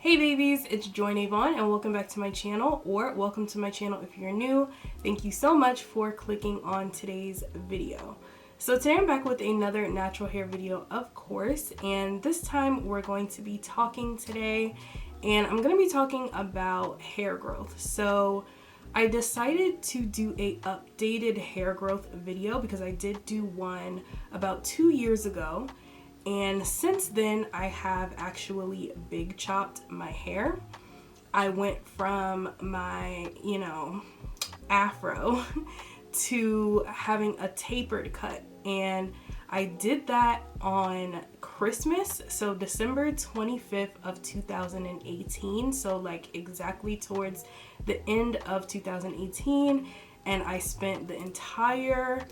Hey babies, it's Joynavon and welcome back to my channel, or welcome to my channel if you're new. Thank you so much for clicking on today's video. So today I'm back with another natural hair video, of course, and this time we're going to be talking today, and I'm going to be talking about hair growth. So I decided to do a updated hair growth video because I did do one about 2 years ago. And since then, I have actually big chopped my hair. I went from my, afro to having a tapered cut. And I did that on Christmas, so December 25th of 2018. So like exactly towards the end of 2018. And I spent the entire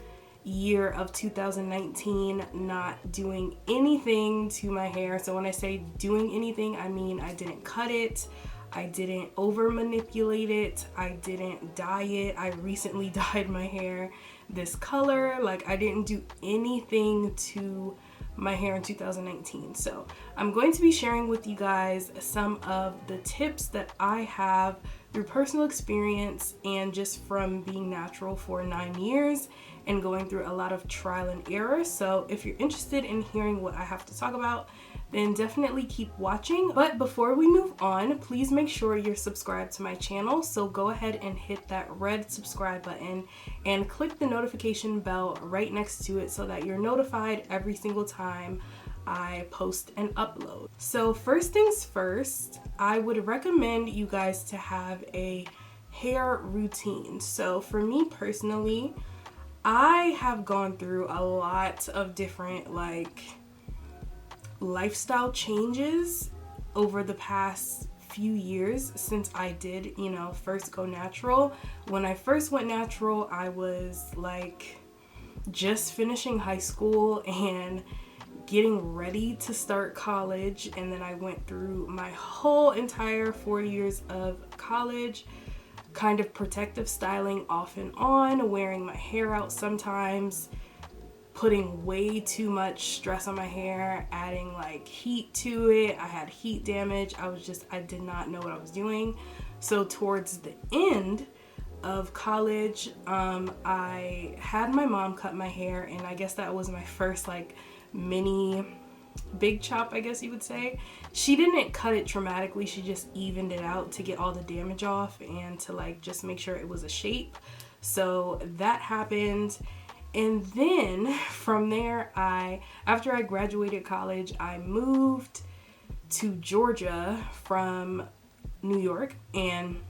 year of 2019 not doing anything to my hair. So when I say doing anything, I mean I didn't cut it, I didn't over manipulate it, I didn't dye it. I recently dyed my hair this color. Like, I didn't do anything to my hair in 2019. So I'm going to be sharing with you guys some of the tips that I have through personal experience and just from being natural for 9 years and going through a lot of trial and error. So if you're interested in hearing what I have to talk about, then definitely keep watching. But before we move on, please make sure you're subscribed to my channel. So go ahead and hit that red subscribe button and click the notification bell right next to it so that you're notified every single time I post and upload. So first things first, I would recommend you guys to have a hair routine. So for me personally, I have gone through a lot of different lifestyle changes over the past few years since I did, first go natural. When I first went natural, I was just finishing high school and getting ready to start college, and then I went through my whole entire 4 years of college kind of protective styling off and on, wearing my hair out sometimes, putting way too much stress on my hair, adding heat to it. I had heat damage. I did not know what I was doing. So towards the end of college, I had my mom cut my hair, and I guess that was my first mini big chop, I guess you would say. She didn't cut it dramatically, she just evened it out to get all the damage off and to just make sure it was a shape. So that happened. And then from there, after I graduated college, I moved to Georgia from New York, and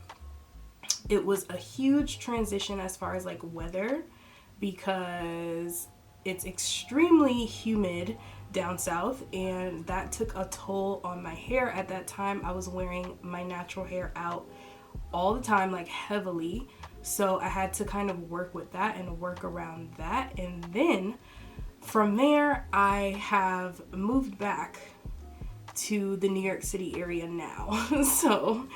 it was a huge transition as far as weather, because it's extremely humid down south, and that took a toll on my hair. At that time, I was wearing my natural hair out all the time, heavily. So I had to kind of work with that and work around that. And then from there, I have moved back to the New York City area now. So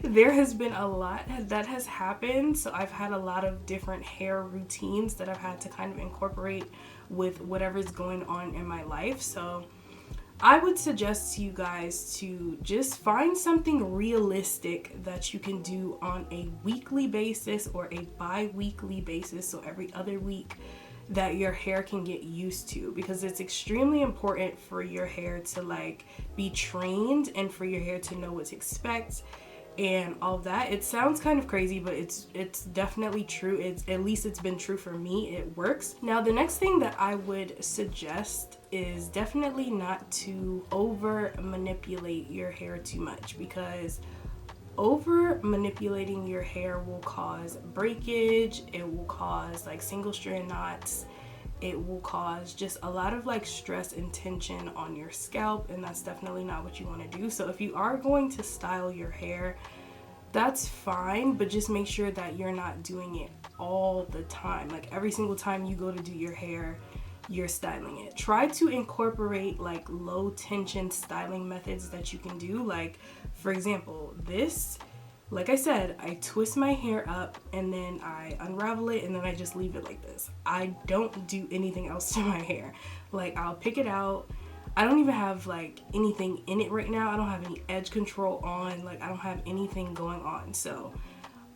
there has been a lot that has happened. So I've had a lot of different hair routines that I've had to kind of incorporate with whatever's going on in my life. So I would suggest to you guys to just find something realistic that you can do on a weekly basis or a bi-weekly basis, so every other week, that your hair can get used to, because it's extremely important for your hair to be trained and for your hair to know what to expect and all that. It sounds kind of crazy, but it's definitely true. At least it's been true for me. It works. Now, the next thing that I would suggest is definitely not to over manipulate your hair too much, because over manipulating your hair will cause breakage. It will cause single strand knots. It will cause just a lot of stress and tension on your scalp, and that's definitely not what you want to do. So if you are going to style your hair, that's fine, but just make sure that you're not doing it all the time. Every single time you go to do your hair, you're styling it. Try to incorporate low tension styling methods that you can do. For example, this, like I said, I twist my hair up and then I unravel it and then I just leave it like this. I don't do anything else to my hair. I'll pick it out, I don't even have like anything in it right now. I don't have any edge control on. Like I don't have anything going on. So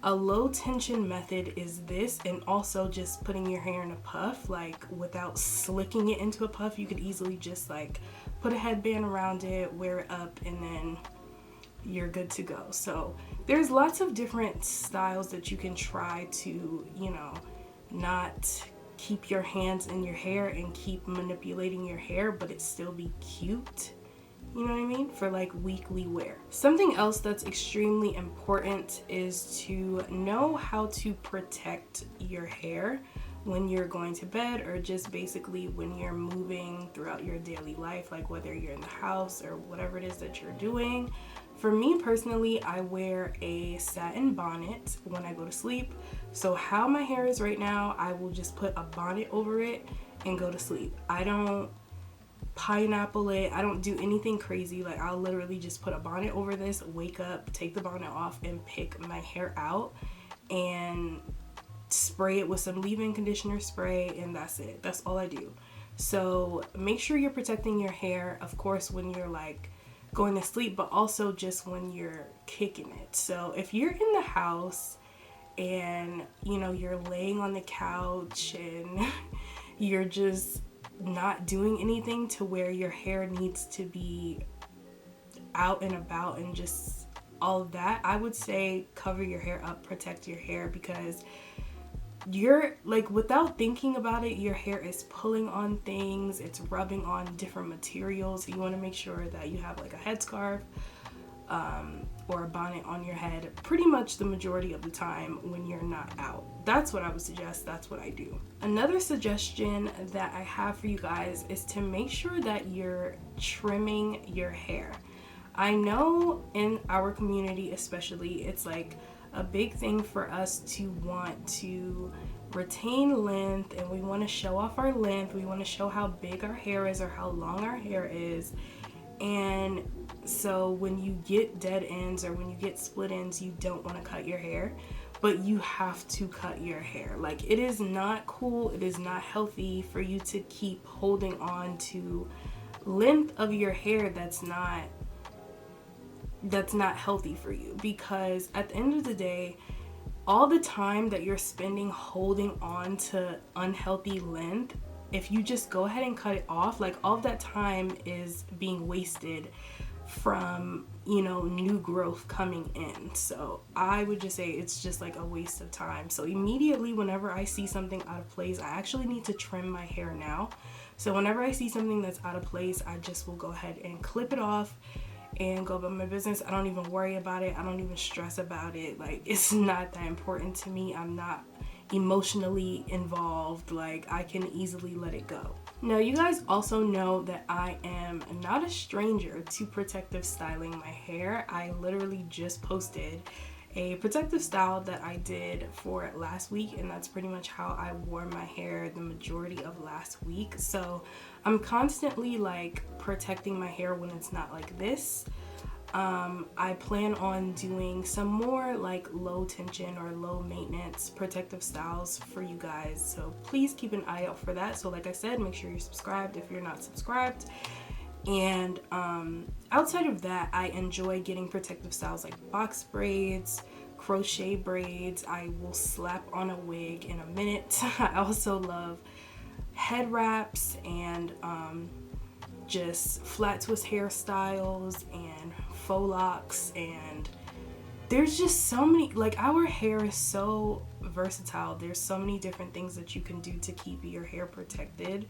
a low tension method is this, and also just putting your hair in a puff, like without slicking it into a puff. You could easily just like put a headband around it, wear it up, and then you're good to go. So there's lots of different styles that you can try to, not keep your hands in your hair and keep manipulating your hair, but it still be cute. You know what I mean? For like weekly wear. Something else that's extremely important is to know how to protect your hair when you're going to bed, or just basically when you're moving throughout your daily life, like whether you're in the house or whatever it is that you're doing. For me personally, I wear a satin bonnet when I go to sleep. So how my hair is right now, I will just put a bonnet over it and go to sleep. I don't pineapple it. I don't do anything crazy. Like I'll literally just put a bonnet over this, wake up, take the bonnet off, and pick my hair out and spray it with some leave-in conditioner spray, and that's it. That's all I do. So make sure you're protecting your hair, of course, when you're like going to sleep, but also just when you're kicking it. So if you're in the house and you're laying on the couch and you're just not doing anything to where your hair needs to be out and about and just all of that, I would say cover your hair up, protect your hair, because you're like, without thinking about it, your hair is pulling on things, it's rubbing on different materials. So you want to make sure that you have like a headscarf or a bonnet on your head pretty much the majority of the time when you're not out. That's what I would suggest. That's what I do. Another suggestion that I have for you guys is to make sure that you're trimming your hair. I know in our community especially, it's like a big thing for us to want to retain length, and we want to show off our length. We want to show how big our hair is or how long our hair is. And so when you get dead ends or when you get split ends, you don't want to cut your hair, but you have to cut your hair. Like, it is not cool, it is not healthy for you to keep holding on to length of your hair that's not healthy for you, because at the end of the day, all the time that you're spending holding on to unhealthy length, if you just go ahead and cut it off, like all of that time is being wasted from new growth coming in. So I would just say it's just like a waste of time. So immediately whenever I see something out of place, I actually need to trim my hair now. So whenever I see something that's out of place, I just will go ahead and clip it off and go about my business. I don't even worry about it. I don't even stress about it. Like, it's not that important to me. I'm not emotionally involved. Like, I can easily let it go. Now, you guys also know that I am not a stranger to protective styling my hair. I literally just posted a protective style that I did for last week, and that's pretty much how I wore my hair the majority of last week. So I'm constantly like protecting my hair when it's not like this. I plan on doing some more like low tension or low maintenance protective styles for you guys, so please keep an eye out for that. So like I said, make sure you're subscribed if you're not subscribed. And outside of that, I enjoy getting protective styles like box braids, crochet braids. I will slap on a wig in a minute. I also love head wraps and just flat twist hairstyles and faux locks, and there's just so many, like, our hair is so versatile. There's so many different things that you can do to keep your hair protected.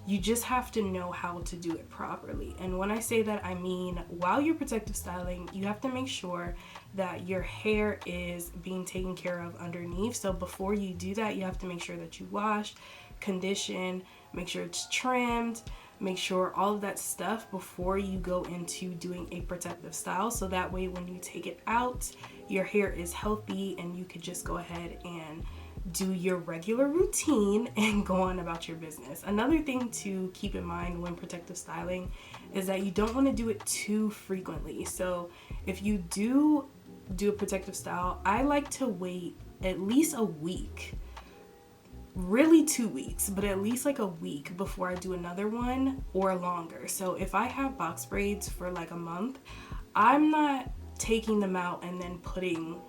You just have to know how to do it properly. And when I say that, I mean, while you're protective styling, you have to make sure that your hair is being taken care of underneath. So before you do that, you have to make sure that you wash, condition, make sure it's trimmed, make sure all of that stuff before you go into doing a protective style. So that way, when you take it out, your hair is healthy and you could just go ahead and do your regular routine and go on about your business. Another thing to keep in mind when protective styling is that you don't want to do it too frequently. So if you do a protective style, I like to wait at least a week really 2 weeks, but at least like a week before I do another one, or longer. So if I have box braids for like a month, I'm not taking them out and then putting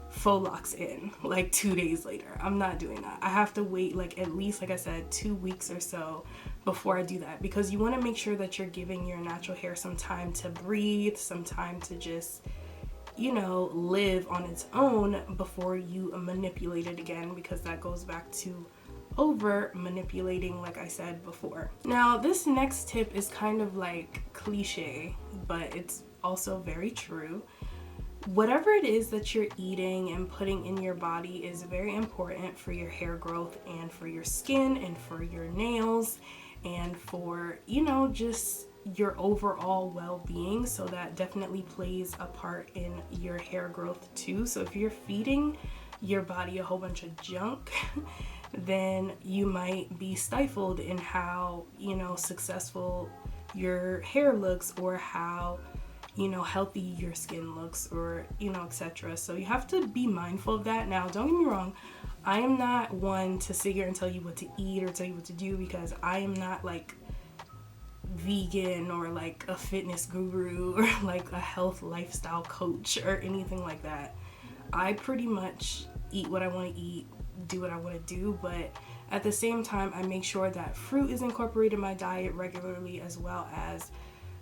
faux locks in like 2 days later. I'm not doing that. I have to wait like at least, like I said, 2 weeks or so before I do that, because you want to make sure that you're giving your natural hair some time to breathe, some time to just, you know, live on its own before you manipulate it again, because that goes back to over manipulating, like I said before. Now, this next tip is kind of like cliche, but it's also very true. Whatever it is that you're eating and putting in your body is very important for your hair growth and for your skin and for your nails and for, you know, just your overall well-being. So that definitely plays a part in your hair growth too. So if you're feeding your body a whole bunch of junk, then you might be stifled in how, you know, successful your hair looks, or how, you know, healthy your skin looks, or, you know, etc. So you have to be mindful of that. Now, don't get me wrong, I am not one to sit here and tell you what to eat or tell you what to do, because I am not like vegan or like a fitness guru or like a health lifestyle coach or anything like that. I pretty much eat what I want to eat, do what I want to do, but at the same time, I make sure that fruit is incorporated in my diet regularly, as well as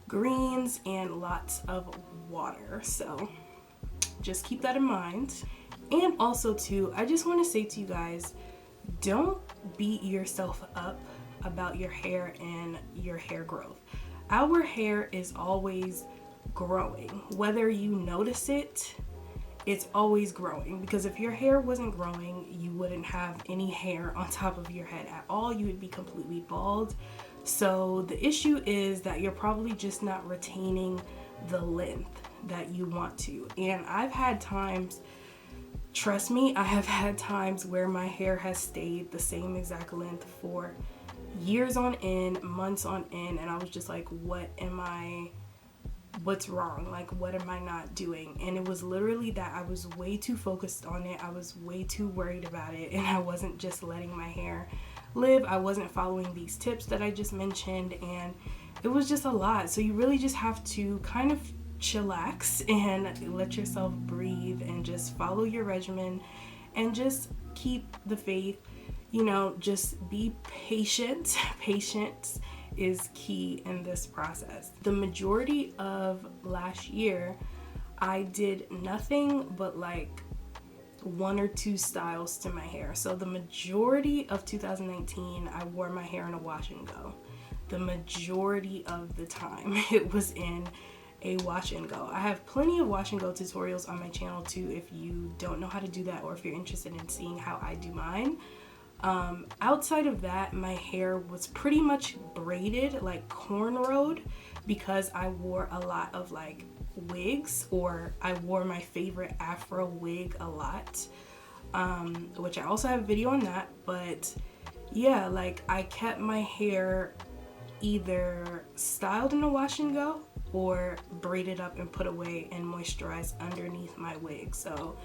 greens and lots of water. So just keep that in mind. And also too, I just want to say to you guys, don't beat yourself up about your hair and your hair growth. Our hair is always growing. Whether you notice it, it's always growing, because if your hair wasn't growing, you wouldn't have any hair on top of your head at all. You would be completely bald. So the issue is that you're probably just not retaining the length that you want to. And I've had times, trust me, I have had times where my hair has stayed the same exact length for years on end, months on end, and I was just like, what's wrong? Like, what am I not doing? And it was literally that I was way too focused on it. I was way too worried about it, and I wasn't just letting my hair live. I wasn't following these tips that I just mentioned, and it was just a lot. So you really just have to kind of chillax and let yourself breathe and just follow your regimen and just keep the faith. You know, just be patient. Patience is key in this process. The majority of last year, I did nothing but like 1 or 2 styles to my hair. So the majority of 2019, I wore my hair in a wash and go. The majority of the time it was in a wash and go. I have plenty of wash and go tutorials on my channel too, if you don't know how to do that, or if you're interested in seeing how I do mine. Outside of that, my hair was pretty much braided, like cornrowed, because I wore a lot of like wigs, or I wore my favorite afro wig a lot, which I also have a video on that. But yeah, like I kept my hair either styled in a wash and go or braided up and put away and moisturized underneath my wig. So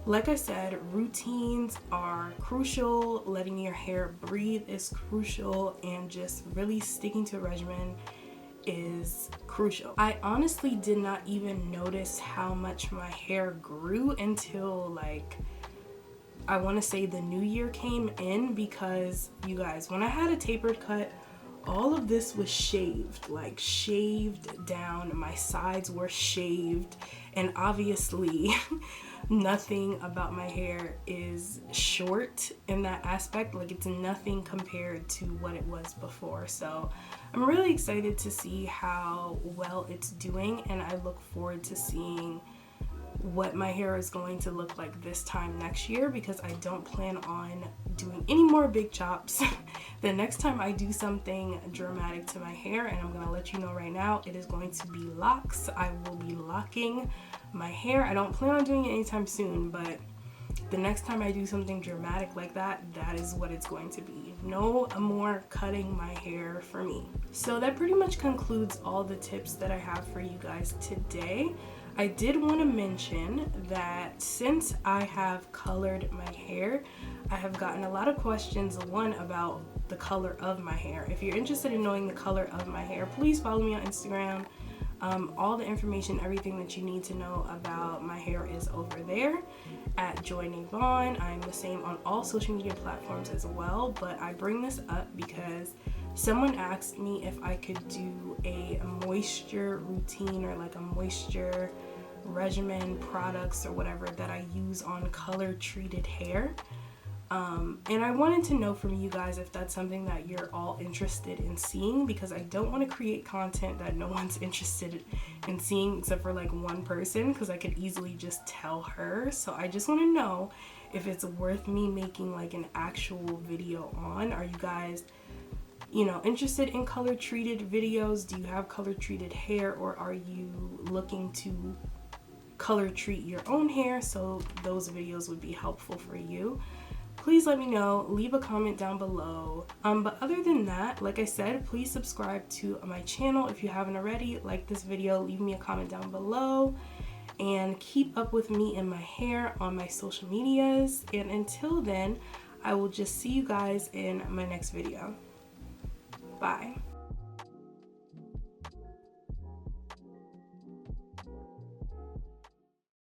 like I said, routines are crucial. Letting your hair breathe is crucial, and just really sticking to a regimen is crucial. I honestly did not even notice how much my hair grew until like, I want to say the new year came in, because you guys, when I had a tapered cut, all of this was shaved, like shaved down. My sides were shaved, and obviously nothing about my hair is short in that aspect. Like, it's nothing compared to what it was before. So I'm really excited to see how well it's doing, and I look forward to seeing what my hair is going to look like this time next year, because I don't plan on doing any more big chops. The next time I do something dramatic to my hair, and I'm gonna let you know right now, it is going to be locks. I will be locking my hair. I don't plan on doing it anytime soon, but the next time I do something dramatic like that, that is what it's going to be. No more cutting my hair for me. So that pretty much concludes all the tips that I have for you guys today. I did want to mention that since I have colored my hair, I have gotten a lot of questions, one about the color of my hair. If you're interested in knowing the color of my hair, please follow me on Instagram. All the information, everything that you need to know about my hair is over there at joynavon. I'm the same on all social media platforms as well, but I bring this up because someone asked me if I could do a moisture routine or like a moisture regimen products or whatever that I use on color treated hair. And I wanted to know from you guys if that's something that you're all interested in seeing, because I don't want to create content that no one's interested in seeing except for like one person, because I could easily just tell her. So I just want to know if it's worth me making like an actual video on. Are you guys, interested in color treated videos? Do you have color treated hair, or are you looking to color treat your own hair? So those videos would be helpful for you. Please let me know, leave a comment down below. But other than that, like I said, please subscribe to my channel if you haven't already. Like this video, leave me a comment down below, and keep up with me and my hair on my social medias. And until then, I will just see you guys in my next video. Bye.